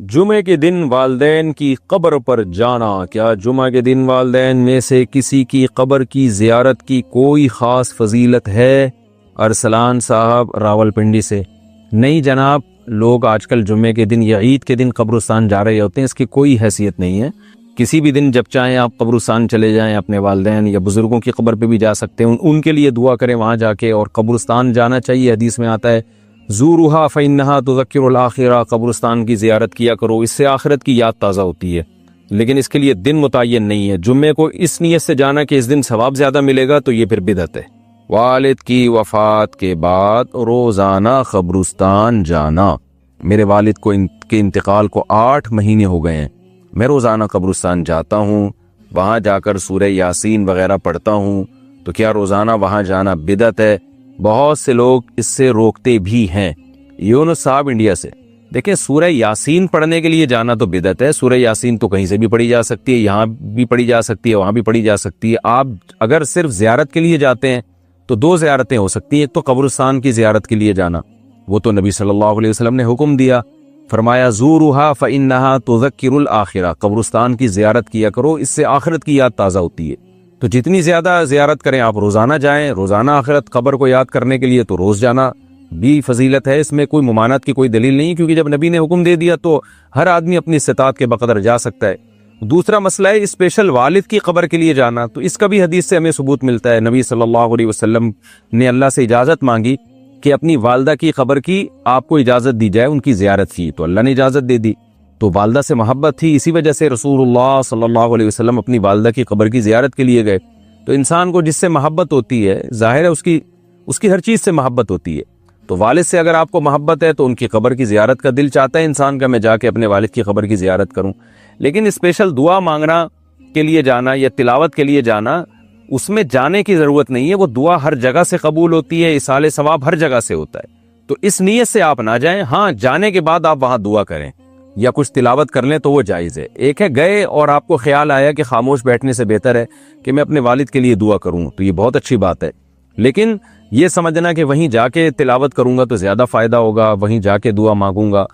جمعے کے دن والدین کی قبر پر جانا، کیا جمعہ کے دن والدین میں سے کسی کی قبر کی زیارت کی کوئی خاص فضیلت ہے؟ ارسلان صاحب راولپنڈی سے۔ نہیں جناب، لوگ آج کل جمعے کے دن یا عید کے دن قبرستان جا رہے ہوتے ہیں، اس کی کوئی حیثیت نہیں ہے۔ کسی بھی دن جب چاہیں آپ قبرستان چلے جائیں، اپنے والدین یا بزرگوں کی قبر پہ بھی جا سکتے ہیں، ان کے لیے دعا کریں وہاں جا کے، اور قبرستان جانا چاہیے۔ حدیث میں آتا ہے زورھا فإنھا تذکر الآخرہ، قبرستان کی زیارت کیا کرو، اس سے آخرت کی یاد تازہ ہوتی ہے۔ لیکن اس کے لیے دن متعین نہیں ہے۔ جمعے کو اس نیت سے جانا کہ اس دن ثواب زیادہ ملے گا تو یہ پھر بدعت ہے۔ والد کی وفات کے بعد روزانہ قبرستان جانا، میرے والد کو کے انتقال کو 8 مہینے ہو گئے ہیں، میں روزانہ قبرستان جاتا ہوں، وہاں جا کر سورہ یاسین وغیرہ پڑھتا ہوں، تو کیا روزانہ وہاں جانا بدعت ہے؟ بہت سے لوگ اس سے روکتے بھی ہیں۔ یونس صاحب انڈیا سے، دیکھیں سورہ یاسین پڑھنے کے لیے جانا تو بدعت ہے۔ سورہ یاسین تو کہیں سے بھی پڑھی جا سکتی ہے، یہاں بھی پڑھی جا سکتی ہے، وہاں بھی پڑھی جا سکتی ہے۔ آپ اگر صرف زیارت کے لیے جاتے ہیں تو 2 زیارتیں ہو سکتی ہیں۔ ایک تو قبرستان کی زیارت کے لیے جانا، وہ تو نبی صلی اللہ علیہ وسلم نے حکم دیا، فرمایا زورھا فإنھا تذکر الآخرہ، قبرستان کی زیارت کیا کرو، اس سے آخرت کی یاد تازہ ہوتی ہے۔ تو جتنی زیادہ زیارت کریں آپ، روزانہ جائیں، روزانہ آخرت قبر کو یاد کرنے کے لیے تو روز جانا بھی فضیلت ہے، اس میں کوئی ممانعت کی کوئی دلیل نہیں، کیونکہ جب نبی نے حکم دے دیا تو ہر آدمی اپنی استطاعت کے بقدر جا سکتا ہے۔ دوسرا مسئلہ ہے اسپیشل والد کی قبر کے لیے جانا، تو اس کا بھی حدیث سے ہمیں ثبوت ملتا ہے۔ نبی صلی اللہ علیہ وسلم نے اللہ سے اجازت مانگی کہ اپنی والدہ کی قبر کی آپ کو اجازت دی جائے، ان کی زیارت کی، تو اللہ نے اجازت دے دی۔ تو والدہ سے محبت تھی، اسی وجہ سے رسول اللہ صلی اللہ علیہ وسلم اپنی والدہ کی قبر کی زیارت کے لیے گئے۔ تو انسان کو جس سے محبت ہوتی ہے، ظاہر ہے اس کی ہر چیز سے محبت ہوتی ہے۔ تو والد سے اگر آپ کو محبت ہے تو ان کی قبر کی زیارت کا دل چاہتا ہے انسان کا، میں جا کے اپنے والد کی قبر کی زیارت کروں۔ لیکن اسپیشل دعا مانگنا کے لیے جانا یا تلاوت کے لیے جانا، اس میں جانے کی ضرورت نہیں ہے، وہ دعا ہر جگہ سے قبول ہوتی ہے، ایصال ثواب ہر جگہ سے ہوتا ہے۔ تو اس نیت سے آپ نہ جائیں، ہاں جانے کے بعد آپ وہاں دعا کریں یا کچھ تلاوت کر لیں تو وہ جائز ہے۔ ایک ہے گئے اور آپ کو خیال آیا کہ خاموش بیٹھنے سے بہتر ہے کہ میں اپنے والد کے لیے دعا کروں، تو یہ بہت اچھی بات ہے۔ لیکن یہ سمجھنا کہ وہیں جا کے تلاوت کروں گا تو زیادہ فائدہ ہوگا، وہیں جا کے دعا مانگوں گا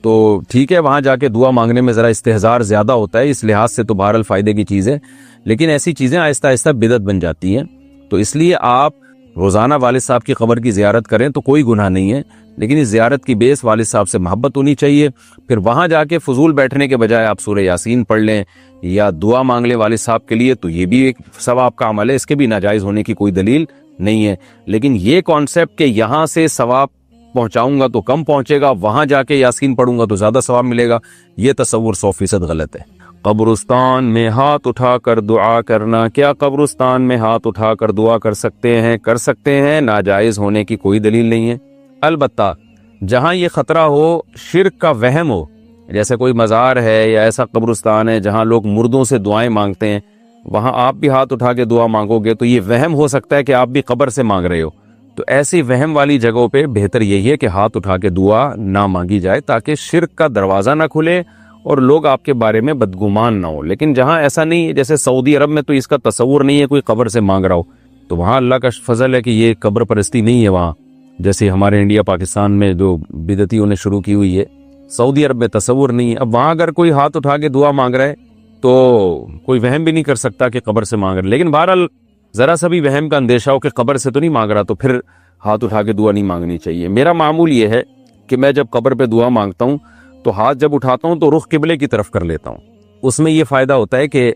تو ٹھیک ہے، وہاں جا کے دعا مانگنے میں ذرا استحضار زیادہ ہوتا ہے، اس لحاظ سے تو بہرحال فائدے کی چیز ہے، لیکن ایسی چیزیں آہستہ آہستہ بدعت بن جاتی ہیں۔ تو اس لیے آپ روزانہ والد صاحب کی قبر کی زیارت کریں تو کوئی گناہ نہیں ہے، لیکن اس زیارت کی بیس والد صاحب سے محبت ہونی چاہیے۔ پھر وہاں جا کے فضول بیٹھنے کے بجائے آپ سورہ یاسین پڑھ لیں یا دعا مانگ لیں والد صاحب کے لیے، تو یہ بھی ایک ثواب کا عمل ہے، اس کے بھی ناجائز ہونے کی کوئی دلیل نہیں ہے۔ لیکن یہ کانسیپٹ کہ یہاں سے ثواب پہنچاؤں گا تو کم پہنچے گا، وہاں جا کے یاسین پڑھوں گا تو زیادہ ثواب ملے گا، یہ تصور 100% غلط ہے۔ قبرستان میں ہاتھ اٹھا کر دعا کرنا، کیا قبرستان میں ہاتھ اٹھا کر دعا کر سکتے ہیں؟ کر سکتے ہیں، ناجائز ہونے کی کوئی دلیل نہیں ہے۔ البتہ جہاں یہ خطرہ ہو، شرک کا وہم ہو، جیسے کوئی مزار ہے یا ایسا قبرستان ہے جہاں لوگ مردوں سے دعائیں مانگتے ہیں، وہاں آپ بھی ہاتھ اٹھا کے دعا مانگو گے تو یہ وہم ہو سکتا ہے کہ آپ بھی قبر سے مانگ رہے ہو۔ تو ایسی وہم والی جگہوں پہ بہتر یہی ہے کہ ہاتھ اٹھا کے دعا نہ مانگی جائے، تاکہ شرک کا دروازہ نہ کھلے اور لوگ آپ کے بارے میں بدگمان نہ ہو۔ لیکن جہاں ایسا نہیں ہے، جیسے سعودی عرب میں تو اس کا تصور نہیں ہے کوئی قبر سے مانگ رہا ہو، تو وہاں اللہ کا فضل ہے کہ یہ قبر پرستی نہیں ہے وہاں، جیسے ہمارے انڈیا پاکستان میں جو بدعتیوں نے شروع کی ہوئی ہے۔ سعودی عرب میں تصور نہیں ہے۔ اب وہاں اگر کوئی ہاتھ اٹھا کے دعا مانگ رہا ہے تو کوئی وہم بھی نہیں کر سکتا کہ قبر سے مانگ رہا ہے، لیکن بہرحال ذرا سا بھی وہم کا اندیشہ ہو کہ قبر سے تو نہیں مانگ رہا تو پھر ہاتھ اٹھا کے دعا نہیں مانگنی چاہیے۔ میرا معمول یہ ہے کہ میں جب قبر پہ دعا مانگتا ہوں تو ہاتھ جب اٹھاتا ہوں تو رخ قبلے کی طرف کر لیتا ہوں، اس میں یہ فائدہ ہوتا ہے کہ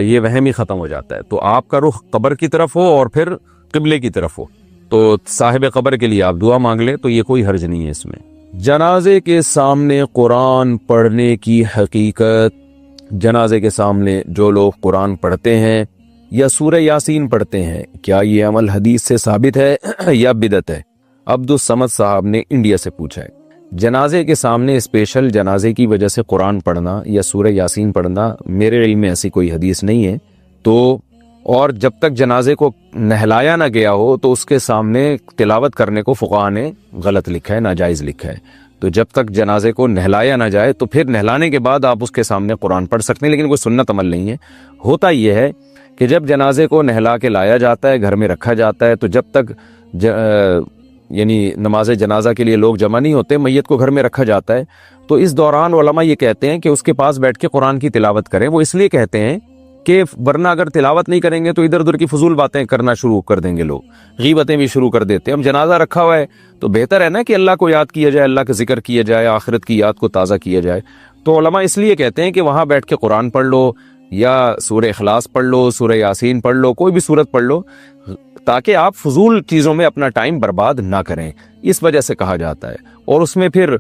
یہ وہم ہی ختم ہو جاتا ہے۔ تو آپ کا رخ قبر کی طرف ہو اور پھر قبلے کی طرف ہو، تو صاحب قبر کے لیے آپ دعا مانگ لیں تو یہ کوئی حرج نہیں ہے اس میں۔ جنازے کے سامنے قرآن پڑھنے کی حقیقت، جنازے کے سامنے جو لوگ قرآن پڑھتے ہیں یا سورہ یاسین پڑھتے ہیں، کیا یہ عمل حدیث سے ثابت ہے یا بدعت ہے؟ عبدالصمد صاحب نے انڈیا سے پوچھا ہے۔ جنازے کے سامنے اسپیشل جنازے کی وجہ سے قرآن پڑھنا یا سورہ یاسین پڑھنا میرے علم میں ایسی کوئی حدیث نہیں ہے، تو اور جب تک جنازے کو نہلایا نہ گیا ہو تو اس کے سامنے تلاوت کرنے کو فقہاء نے غلط لکھا ہے، ناجائز لکھا ہے۔ تو جب تک جنازے کو نہلایا نہ جائے تو پھر نہلانے کے بعد آپ اس کے سامنے قرآن پڑھ سکتے ہیں، لیکن کوئی سنت عمل نہیں ہے۔ ہوتا یہ ہے کہ جب جنازے کو نہلا کے لایا جاتا ہے، گھر میں رکھا جاتا ہے، تو جب تک یعنی نماز جنازہ کے لیے لوگ جمع نہیں ہوتے، میت کو گھر میں رکھا جاتا ہے، تو اس دوران علماء یہ کہتے ہیں کہ اس کے پاس بیٹھ کے قرآن کی تلاوت کریں۔ وہ اس لیے کہتے ہیں کہ ورنہ اگر تلاوت نہیں کریں گے تو ادھر ادھر کی فضول باتیں کرنا شروع کر دیں گے، لوگ غیبتیں بھی شروع کر دیتے ہیں۔ ہم جنازہ رکھا ہوا ہے تو بہتر ہے نا کہ اللہ کو یاد کیا جائے، اللہ کا ذکر کیا جائے، آخرت کی یاد کو تازہ کیا جائے۔ تو علماء اس لیے کہتے ہیں کہ وہاں بیٹھ کے قرآن پڑھ لو، یا سورہ اخلاص پڑھ لو، سورہ یاسین پڑھ لو، کوئی بھی سورت پڑھ لو، تاکہ آپ فضول چیزوں میں اپنا ٹائم برباد نہ کریں، اس وجہ سے کہا جاتا ہے۔ اور اس میں پھر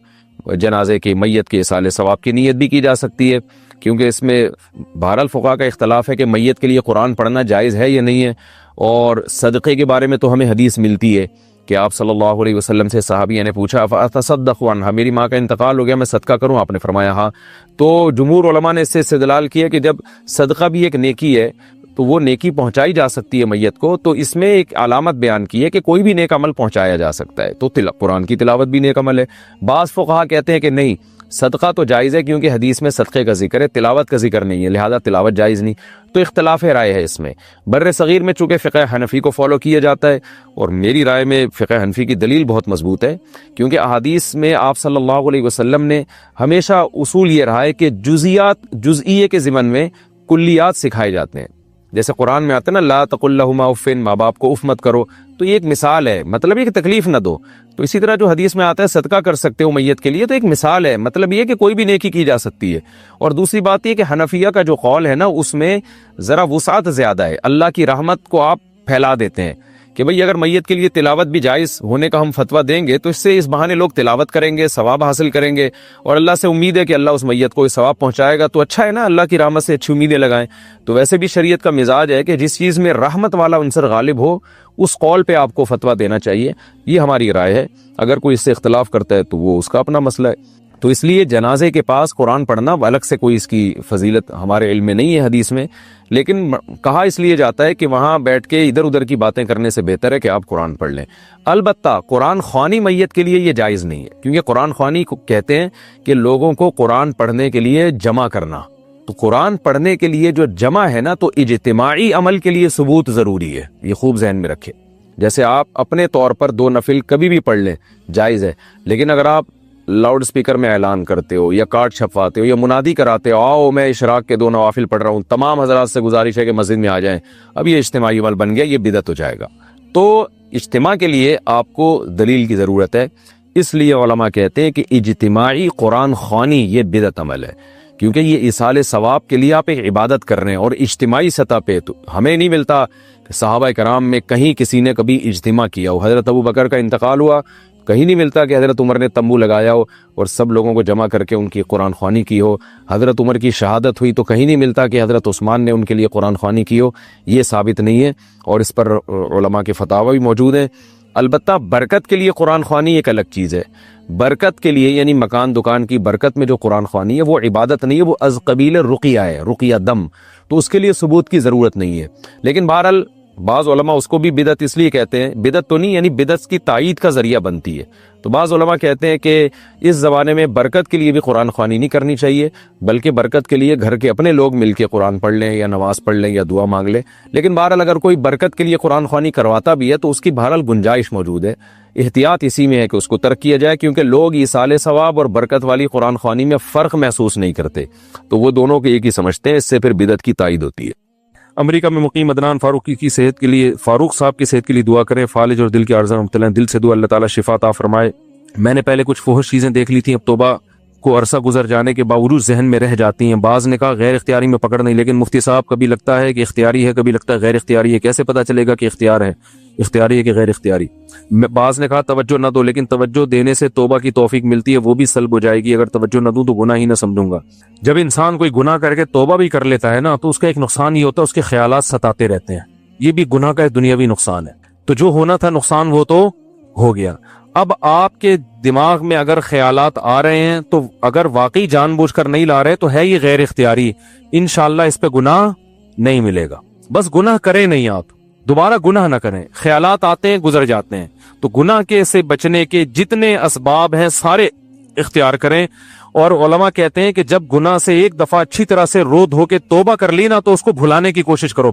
جنازے کی میت کے اصالہ ثواب کی نیت بھی کی جا سکتی ہے، کیونکہ اس میں بہرحال فقہا کا اختلاف ہے کہ میت کے لیے قرآن پڑھنا جائز ہے یا نہیں ہے۔ اور صدقے کے بارے میں تو ہمیں حدیث ملتی ہے کہ آپ صلی اللہ علیہ وسلم سے صحابیہ نے پوچھا فاتصدق عنہا، میری ماں کا انتقال ہو گیا، میں صدقہ کروں؟ آپ نے فرمایا ہاں۔ تو جمہور علماء نے اس سے استدلال کیا کہ جب صدقہ بھی ایک نیکی ہے تو وہ نیکی پہنچائی جا سکتی ہے میت کو، تو اس میں ایک علامت بیان کی ہے کہ کوئی بھی نیک عمل پہنچایا جا سکتا ہے، تو قرآن کی تلاوت بھی نیک عمل ہے۔ بعض فقہا کہتے ہیں کہ نہیں، صدقہ تو جائز ہے کیونکہ حدیث میں صدقے کا ذکر ہے، تلاوت کا ذکر نہیں ہے، لہذا تلاوت جائز نہیں۔ تو اختلاف رائے ہے اس میں۔ بر صغیر میں چونکہ فقہ حنفی کو فالو کیا جاتا ہے، اور میری رائے میں فقہ حنفی کی دلیل بہت مضبوط ہے، کیونکہ احادیث میں آپ صلی اللہ علیہ وسلم نے ہمیشہ اصول یہ رہا ہے کہ جزئیے کے ضمن میں کلیات سکھائے جاتے ہیں۔ جیسے قرآن میں آتا ہے نا لا تقل لہما اف، ماں باپ کو اف مت کرو، تو یہ ایک مثال ہے، مطلب یہ کہ تکلیف نہ دو۔ تو اسی طرح جو حدیث میں آتا ہے صدقہ کر سکتے ہو میت کے لیے، تو ایک مثال ہے، مطلب یہ کہ کوئی بھی نیکی کی جا سکتی ہے۔ اور دوسری بات یہ کہ حنفیہ کا جو قول ہے نا، اس میں ذرا وسعت زیادہ ہے، اللہ کی رحمت کو آپ پھیلا دیتے ہیں کہ بھئی اگر میت کے لیے تلاوت بھی جائز ہونے کا ہم فتویٰ دیں گے تو اس سے اس بہانے لوگ تلاوت کریں گے، ثواب حاصل کریں گے، اور اللہ سے امید ہے کہ اللہ اس میت کو ثواب پہنچائے گا، تو اچھا ہے نا، اللہ کی رحمت سے اچھی امیدیں لگائیں۔ تو ویسے بھی شریعت کا مزاج ہے کہ جس چیز میں رحمت والا عنصر غالب ہو اس قول پہ آپ کو فتویٰ دینا چاہیے، یہ ہماری رائے ہے۔ اگر کوئی اس سے اختلاف کرتا ہے تو وہ اس کا اپنا مسئلہ ہے۔ تو اس لیے جنازے کے پاس قرآن پڑھنا الگ سے کوئی اس کی فضیلت ہمارے علم میں نہیں ہے حدیث میں، لیکن کہا اس لیے جاتا ہے کہ وہاں بیٹھ کے ادھر ادھر کی باتیں کرنے سے بہتر ہے کہ آپ قرآن پڑھ لیں۔ البتہ قرآن خوانی میت کے لیے یہ جائز نہیں ہے، کیونکہ قرآن خوانی کو کہتے ہیں کہ لوگوں کو قرآن پڑھنے کے لیے جمع کرنا۔ تو قرآن پڑھنے کے لیے جو جمع ہے نا، تو اجتماعی عمل کے لیے ثبوت ضروری ہے، یہ خوب ذہن میں رکھے۔ جیسے آپ اپنے طور پر 2 نفل کبھی بھی پڑھ لیں، جائز ہے، لیکن اگر آپ لاؤڈ سپیکر میں اعلان کرتے ہو یا کارڈ چھپواتے ہو یا منادی کراتے ہو آؤ میں اشراق کے 2 نوافل پڑھ رہا ہوں، تمام حضرات سے گزارش ہے کہ مسجد میں آ جائیں، اب یہ اجتماعی عمل بن گیا، یہ بدعت ہو جائے گا۔ تو اجتماع کے لیے آپ کو دلیل کی ضرورت ہے، اس لیے علماء کہتے ہیں کہ اجتماعی قرآن خوانی یہ بدعت عمل ہے، کیونکہ یہ ایصال ثواب کے لیے آپ ایک عبادت کر رہے ہیں، اور اجتماعی سطح پہ تو ہمیں نہیں ملتا کہ صحابہ کرام میں کہیں کسی نے کبھی اجتماع کیا ہو۔ حضرت ابو بکر کا انتقال ہوا، کہیں نہیں ملتا کہ حضرت عمر نے تمبو لگایا ہو اور سب لوگوں کو جمع کر کے ان کی قرآن خوانی کی ہو۔ حضرت عمر کی شہادت ہوئی تو کہیں نہیں ملتا کہ حضرت عثمان نے ان کے لیے قرآن خوانی کی ہو، یہ ثابت نہیں ہے، اور اس پر علماء کے فتاوی بھی موجود ہیں۔ البتہ برکت کے لیے قرآن خوانی ایک الگ چیز ہے، برکت کے لیے یعنی مکان دکان کی برکت میں جو قرآن خوانی ہے وہ عبادت نہیں ہے، وہ از قبیل رقیہ ہے، رقیہ دم، تو اس کے لیے ثبوت کی ضرورت نہیں ہے۔ لیکن بہرحال بعض علماء اس کو بھی بدعت اس لیے کہتے ہیں، بدعت تو نہیں، یعنی بدعت کی تائید کا ذریعہ بنتی ہے۔ تو بعض علماء کہتے ہیں کہ اس زمانے میں برکت کے لیے بھی قرآن خوانی نہیں کرنی چاہیے، بلکہ برکت کے لیے گھر کے اپنے لوگ مل کے قرآن پڑھ لیں یا نماز پڑھ لیں یا دعا مانگ لیں۔ لیکن بہرحال اگر کوئی برکت کے لیے قرآن خوانی کرواتا بھی ہے تو اس کی بہرحال گنجائش موجود ہے، احتیاط اسی میں ہے کہ اس کو ترک کیا جائے، کیونکہ لوگ ایصال ثواب اور برکت والی قرآن خوانی میں فرق محسوس نہیں کرتے، تو وہ دونوں کو ایک ہی سمجھتے ہیں، اس سے پھر بدعت کی تائید ہوتی ہے۔ امریکہ میں مقیم عدنان فاروقی کی صحت کے لیے، فاروق صاحب کی صحت کے لیے دعا کریں، فالج اور دل کے عارضہ مبتلا ہیں، دل سے دعا، اللہ تعالیٰ شفا عطا فرمائے۔ میں نے پہلے کچھ فحش چیزیں دیکھ لی تھیں، اب توبہ کو عرصہ گزر جانے کے باوجود ذہن میں رہ جاتی ہیں، بعض نے کہا غیر اختیاری میں پکڑ نہیں، لیکن مفتی صاحب کبھی لگتا ہے کہ اختیاری ہے، کبھی لگتا ہے غیر اختیاری ہے، کیسے پتہ چلے گا کہ اختیار ہے، اختیاری ہے کہ غیر اختیاری؟ بعض نے کہا توجہ نہ دو، لیکن توجہ دینے سے توبہ کی توفیق ملتی ہے، وہ بھی سلب ہو جائے گی، اگر توجہ نہ دوں تو گناہ ہی نہ سمجھوں گا۔ جب انسان کوئی گناہ کر کے توبہ بھی کر لیتا ہے نا، تو اس کا ایک نقصان یہ ہوتا ہے، اس کے خیالات ستاتے رہتے ہیں، یہ بھی گناہ کا ایک دنیاوی نقصان ہے۔ تو جو ہونا تھا نقصان وہ تو ہو گیا، اب آپ کے دماغ میں اگر خیالات آ رہے ہیں تو اگر واقعی جان بوجھ کر نہیں لا رہے تو ہے یہ غیر اختیاری، انشاءاللہ اس پہ گناہ نہیں ملے گا۔ بس گناہ کریں نہیں، آپ دوبارہ گناہ نہ کریں، خیالات آتے ہیں گزر جاتے ہیں، تو گناہ کے سے بچنے کے جتنے اسباب ہیں سارے اختیار کریں۔ اور علماء کہتے ہیں کہ جب گناہ سے ایک دفعہ اچھی طرح سے رو دھو کے توبہ کر لی نا، تو اس کو بھلانے کی کوشش کرو،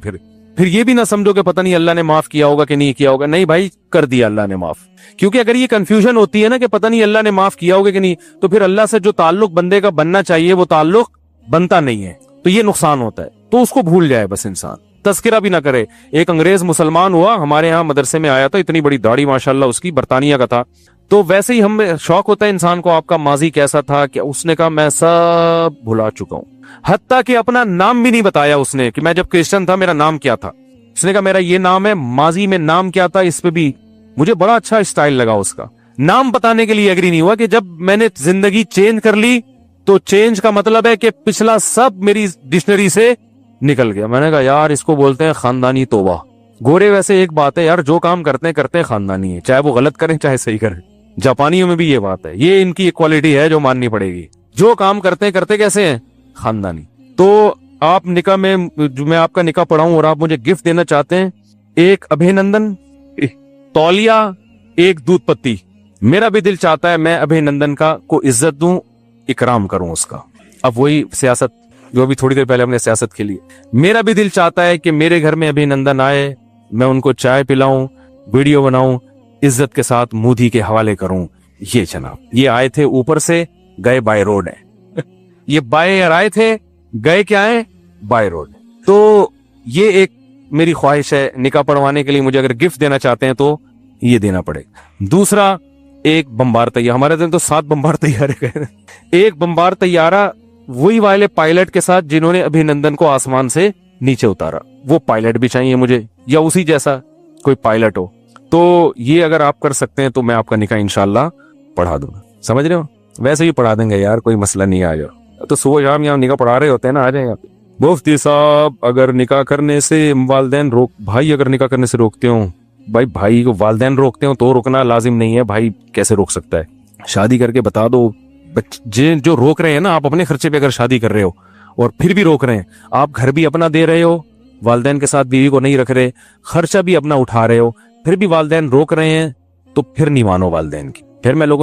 پھر یہ بھی نہ سمجھو کہ پتہ نہیں اللہ نے معاف کیا ہوگا کہ نہیں کیا ہوگا. نہیں بھائی، کر دیا اللہ نے معاف. کیونکہ اگر یہ کنفیوژن ہوتی ہے نا کہ پتہ نہیں اللہ نے معاف کیا ہوگا کہ نہیں، تو پھر اللہ سے جو تعلق بندے کا بننا چاہیے وہ تعلق بنتا نہیں ہے، تو یہ نقصان ہوتا ہے. تو اس کو بھول جائے بس انسان، تذکرہ بھی نہ کرے. ایک انگریز مسلمان ہوا، ہمارے ہاں مدرسے میں آیا تھا، اتنی بڑی داڑھی ماشاءاللہ اس کی، برطانیہ کا تھا. تو ویسے ہی ہم شوق ہوتا ہے انسان کو، آپ کا ماضی کیسا تھا، کہ اس نے کہا میں سب بھلا چکا ہوں. حتیٰ کہ اپنا نام بھی نہیں بتایا اس نے، کہ میں جب کرسچن تھا میرا نام کیا تھا. اس نے کہا میرا یہ نام ہے، ماضی میں نام کیا تھا اس پہ بھی مجھے بڑا اچھا اسٹائل لگا اس کا. نام بتانے کے لیے ایگری نہیں ہوا کہ جب میں نے زندگی چینج کر لی تو چینج کا مطلب ہے کہ پچھلا سب میری ڈکشنری سے نکل گیا. میں نے کہا یار اس کو بولتے ہیں خاندانی توبہ. گورے ویسے ایک بات ہے یار، جو کام کرتے ہیں خاندانی ہے، چاہے وہ غلط کریں چاہے صحیح کریں. جاپانیوں میں بھی یہ بات ہے، یہ ان کی ایکوالٹی ہے جو ماننی پڑے گی. جو کام کرتے کیسے ہیں؟ خاندانی. تو آپ نکاح میں، جو میں آپ کا نکاح پڑھاؤں اور آپ مجھے گفٹ دینا چاہتے ہیں، ایک ابھینندن تولیہ، ایک دودھ پتی. میرا بھی دل چاہتا ہے میں ابھینندن کا کو عزت دوں، اکرام کروں اس کا. اب وہی سیاست جو ابھی تھوڑی دیر پہلے ہم نے سیاست کھیلی، میرا بھی دل چاہتا ہے کہ میرے گھر میں ابھینندن آئے، میں ان کو چائے پلاؤں، ویڈیو بناؤں، عزت کے ساتھ مودی کے حوالے کروں. یہ جناب یہ آئے تھے اوپر سے، گئے بائی روڈ ہے. یہ بائی ایئر آئے تھے، گئے کیا ہے؟ By road. تو یہ ایک میری خواہش ہے، نکاح پڑھوانے کے لیے مجھے اگر گفٹ دینا چاہتے ہیں تو یہ دینا پڑے. دوسرا، ایک بمبار طیارہ، ہمارے دن تو 7 بمبار طیارے گئے. ایک بمبار طیارہ وہی والے پائلٹ کے ساتھ جنہوں نے ابھینندن کو آسمان سے نیچے اتارا، وہ پائلٹ بھی چاہیے مجھے، یا اسی جیسا کوئی پائلٹ ہو. تو یہ اگر آپ کر سکتے ہیں تو میں آپ کا نکاح انشاءاللہ پڑھا دوں گا. سمجھ رہے ہو؟ ویسے ہی پڑھا دیں گے یار، کوئی مسئلہ نہیں. آ جاؤ. تو صبح شام یہاں نکاح پڑھا رہے ہوتے ہیں نا، آ جائیں آپ. مفتی صاحب اگر نکاح کرنے سے والدین بھائی اگر نکاح کرنے سے روکتے ہوں، بھائی کو والدین روکتے ہوں تو روکنا لازم نہیں ہے. بھائی کیسے روک سکتا ہے؟ شادی کر کے بتا دو. جو روک رہے ہیں نا، آپ اپنے خرچے پہ اگر شادی کر رہے ہو اور پھر بھی روک رہے ہیں، آپ گھر بھی اپنا دے رہے ہو، والدین کے ساتھ بیوی کو نہیں رکھ رہے، خرچہ بھی اپنا اٹھا رہے ہو، پھر بھی والدین روک رہے ہیں، تو پھر نہیں مانو والدین کی. پھر میں لوگوں